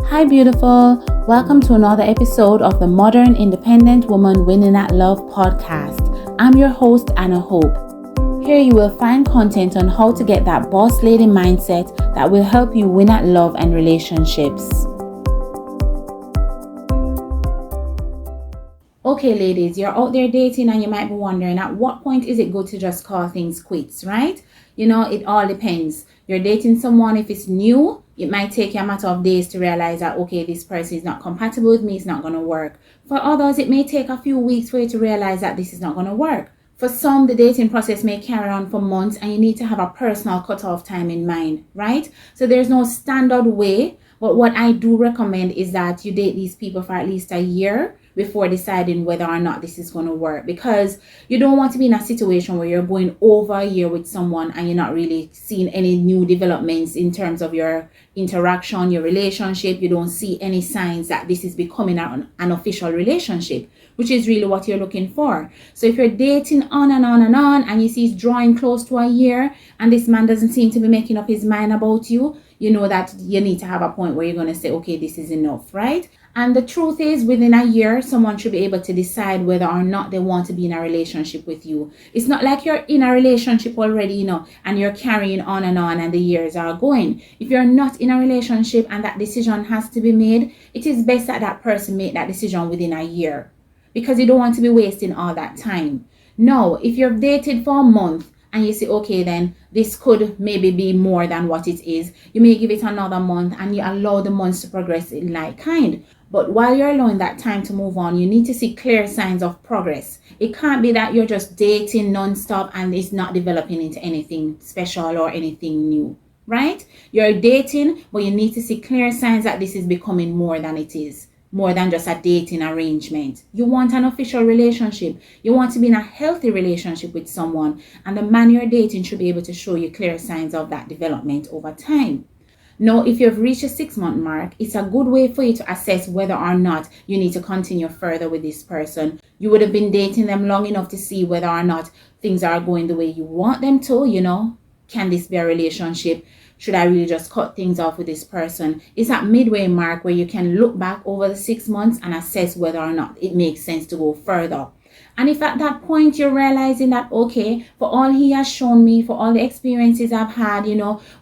Hi, beautiful. Welcome to another episode of the Modern Independent Woman Winning at Love podcast. I'm your host, Anna Hope. Here you will find content on how to get that boss lady mindset that will help you win at love and relationships. Okay, ladies, you're out there dating and you might be wondering at what point is it good to just call things quits, right? It all depends. You're dating someone, if it's new, it might take you a matter of days to realize that, okay, this person is not compatible with me, it's not going to work. For others, it may take a few weeks for you to realize that this is not going to work. For some, the dating process may carry on for months and you need to have a personal cutoff time in mind, right? So there's no standard way, but what I do recommend is that you date these people for at least a year before deciding whether or not this is going to work, because you don't want to be in a situation where you're going over a year with someone and you're not really seeing any new developments in terms of your interaction, your relationship. You don't see any signs that this is becoming an official relationship, which is really what you're looking for. So if you're dating on and you see it's drawing close to a year and this man doesn't seem to be making up his mind about you, you know that you need to have a point where you're going to say, okay, this is enough, right? And the truth is, within a year, someone should be able to decide whether or not they want to be in a relationship with you. It's not like you're in a relationship already, and you're carrying on and the years are going. If you're not in a relationship and that decision has to be made, it is best that that person make that decision within a year, because you don't want to be wasting all that time. No, if you've dated for a month, and you say, okay, then this could maybe be more than what it is, you may give it another month and you allow the months to progress in like kind. But while you're allowing that time to move on, you need to see clear signs of progress. It can't be that you're just dating nonstop and it's not developing into anything special or anything new, right? You're dating, but you need to see clear signs that this is becoming more than it is. More than just a dating arrangement. You want an official relationship. You want to be in a healthy relationship with someone, and the man you're dating should be able to show you clear signs of that development over time. Now, if you've reached a 6-month mark, it's a good way for you to assess whether or not you need to continue further with this person. You would have been dating them long enough to see whether or not things are going the way you want them to, Can this be a relationship? Should I really just cut things off with this person? It's that midway mark where you can look back over the 6 months and assess whether or not it makes sense to go further. And if at that point you're realizing that, okay, for all he has shown me, for all the experiences I've had,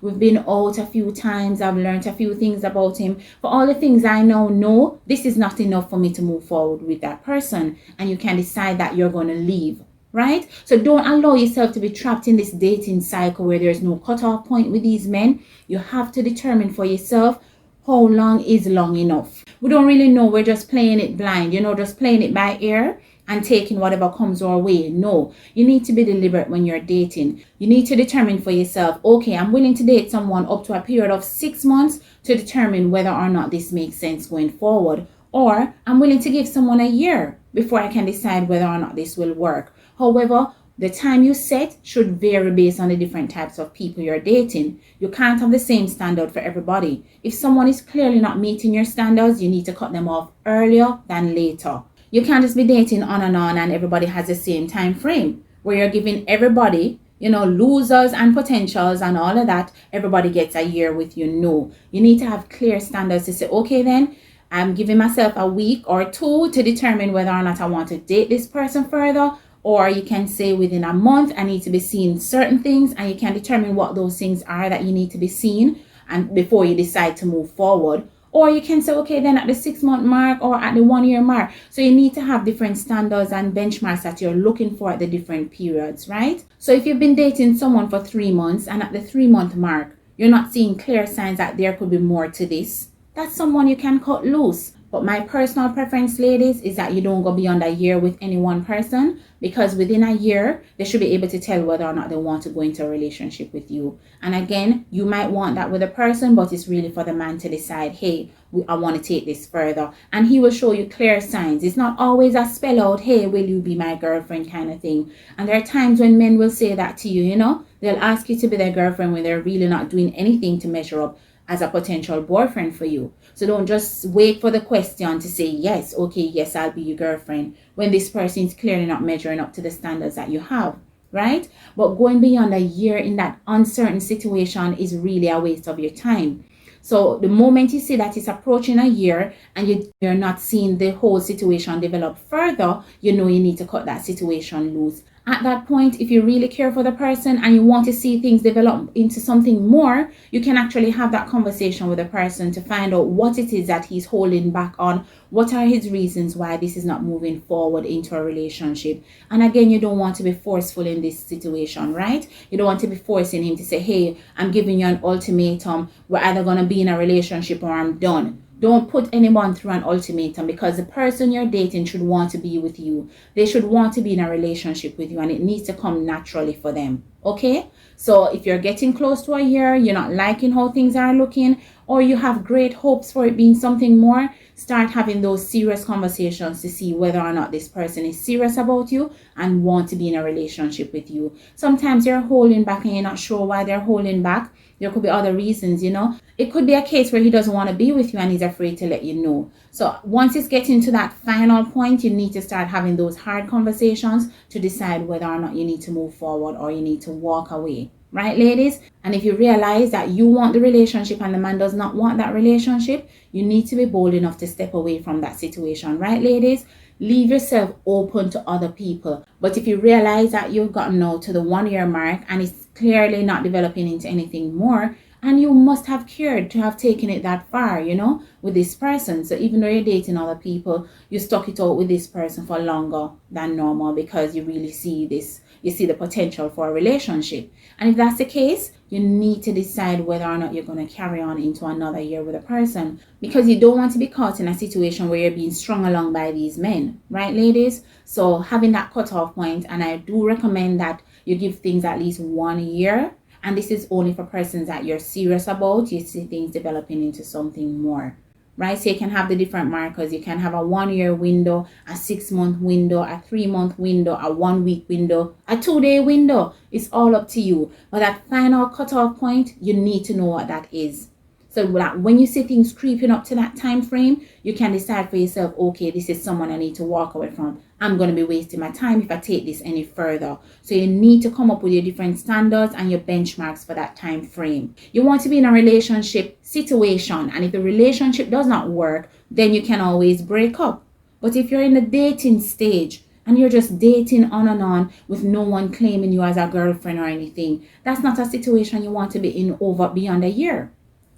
we've been out a few times, I've learned a few things about him, for all the things I now know, this is not enough for me to move forward with that person. And you can decide that you're going to leave. Right? So don't allow yourself to be trapped in this dating cycle where there's no cutoff point with these men. You have to determine for yourself how long is long enough. We don't really know. We're just playing it blind, just playing it by ear and taking whatever comes our way. No, you need to be deliberate when you're dating. You need to determine for yourself, okay, I'm willing to date someone up to a period of 6 months to determine whether or not this makes sense going forward. Or I'm willing to give someone a year before I can decide whether or not this will work. However, the time you set should vary based on the different types of people you're dating. You can't have the same standard for everybody. If someone is clearly not meeting your standards, you need to cut them off earlier than later. You can't just be dating on and everybody has the same time frame where you're giving everybody, losers and potentials and all of that. Everybody gets a year with you. No, you need to have clear standards to say, okay, then I'm giving myself a week or 2 to determine whether or not I want to date this person further. Or you can say within a month, I need to be seeing certain things, and you can determine what those things are that you need to be seeing and before you decide to move forward. Or you can say, okay, then at the 6-month mark or at the 1 year mark. So you need to have different standards and benchmarks that you're looking for at the different periods, right? So if you've been dating someone for 3 months and at the 3-month mark, you're not seeing clear signs that there could be more to this, that's someone you can cut loose. But my personal preference, ladies, is that you don't go beyond a year with any one person, because within a year, they should be able to tell whether or not they want to go into a relationship with you. And again, you might want that with a person, but it's really for the man to decide, hey, I want to take this further. And he will show you clear signs. It's not always a spell out, hey, will you be my girlfriend kind of thing. And there are times when men will say that to you, they'll ask you to be their girlfriend when they're really not doing anything to measure up as a potential boyfriend for you. So don't just wait for the question to say, yes, okay, yes, I'll be your girlfriend, when this person is clearly not measuring up to the standards that you have, right? But going beyond a year in that uncertain situation is really a waste of your time. So the moment you see that it's approaching a year and you're not seeing the whole situation develop further, you know you need to cut that situation loose. At that point, if you really care for the person and you want to see things develop into something more, you can actually have that conversation with the person to find out what it is that he's holding back on. What are his reasons why this is not moving forward into a relationship? And again, you don't want to be forceful in this situation, right? You don't want to be forcing him to say, hey, I'm giving you an ultimatum. We're either going to be in a relationship or I'm done. Don't put anyone through an ultimatum, because the person you're dating should want to be with you. They should want to be in a relationship with you, and it needs to come naturally for them. Okay? So if you're getting close to a year, you're not liking how things are looking, or you have great hopes for it being something more, start having those serious conversations to see whether or not this person is serious about you and want to be in a relationship with you. Sometimes you're holding back and you're not sure why they're holding back. There could be other reasons, you know. It could be a case where he doesn't want to be with you and he's afraid to let you know. So once it's getting to that final point, you need to start having those hard conversations to decide whether or not you need to move forward or you need to walk away. Right, ladies? And if you realize that you want the relationship and the man does not want that relationship, you need to be bold enough to step away from that situation. Right, ladies? Leave yourself open to other people. But if you realize that you've gotten now to the 1 year mark and it's clearly not developing into anything more, and you must have cared to have taken it that far, you know, with this person. So even though you're dating other people, you stuck it out with this person for longer than normal because you really see this, you see the potential for a relationship. And if that's the case, you need to decide whether or not you're going to carry on into another year with a person, because you don't want to be caught in a situation where you're being strung along by these men, right, ladies? So having that cutoff point, and I do recommend that you give things at least 1 year. And this is only for persons that you're serious about. You see things developing into something more, right? So you can have the different markers. You can have a 1 year window, a 6 month window, a 3 month window, a 1 week window, a 2 day window. It's all up to you. But that final cutoff point, you need to know what that is. So that when you see things creeping up to that time frame, you can decide for yourself, okay, this is someone I need to walk away from. I'm going to be wasting my time if I take this any further. So you need to come up with your different standards and your benchmarks for that time frame. You want to be in a relationship situation, and if the relationship does not work, then you can always break up. But if you're in the dating stage and you're just dating on and on with no one claiming you as a girlfriend or anything, that's not a situation you want to be in over beyond a year.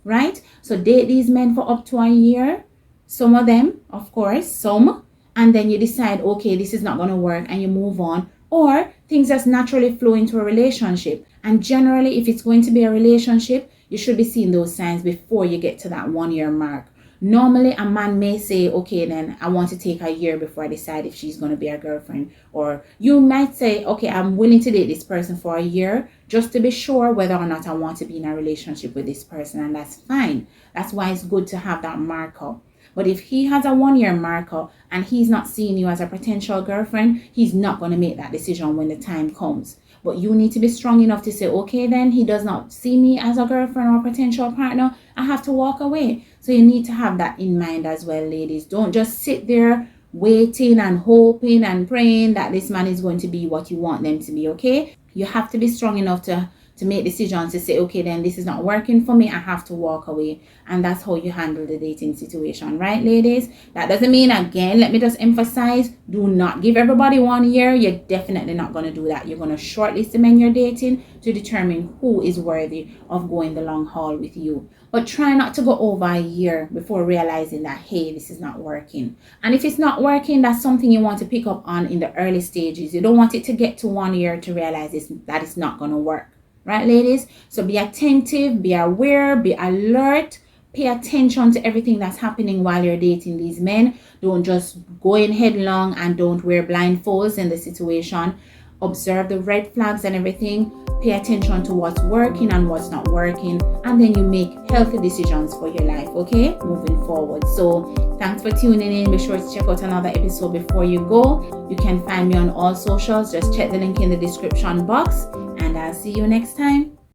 Right? So date these men for up to a year. Some of them, of course, some. And then you decide, okay, this is not going to work, and you move on. Or things just naturally flow into a relationship. And generally, if it's going to be a relationship, you should be seeing those signs before you get to that 1 year mark. Normally, a man may say, okay, then I want to take a year before I decide if she's going to be a girlfriend. Or you might say, okay, I'm willing to date this person for a year just to be sure whether or not I want to be in a relationship with this person. And that's fine. That's why it's good to have that marker. But if he has a 1 year marker and he's not seeing you as a potential girlfriend, he's not going to make that decision when the time comes. But you need to be strong enough to say, okay, then he does not see me as a girlfriend or potential partner. I have to walk away. So you need to have that in mind as well, ladies. Don't just sit there waiting and hoping and praying that this man is going to be what you want them to be, okay? You have to be strong enough to make decisions to say, okay, then this is not working for me. I have to walk away. And that's how you handle the dating situation, right, ladies? That doesn't mean, again, let me just emphasize, do not give everybody 1 year. You're definitely not going to do that. You're going to shortlist the men you're dating to determine who is worthy of going the long haul with you. But try not to go over a year before realizing that, hey, this is not working. And if it's not working, that's something you want to pick up on in the early stages. You don't want it to get to 1 year to realize that it's not going to work. Right, ladies? So be attentive, be aware, be alert, pay attention to everything that's happening while you're dating these men. Don't just go in headlong and don't wear blindfolds in the situation. Observe the red flags and everything. Pay attention to what's working and what's not working. And then you make healthy decisions for your life, okay? Moving forward. So thanks for tuning in. Be sure to check out another episode before you go. You can find me on all socials. Just check the link in the description box. And I'll see you next time.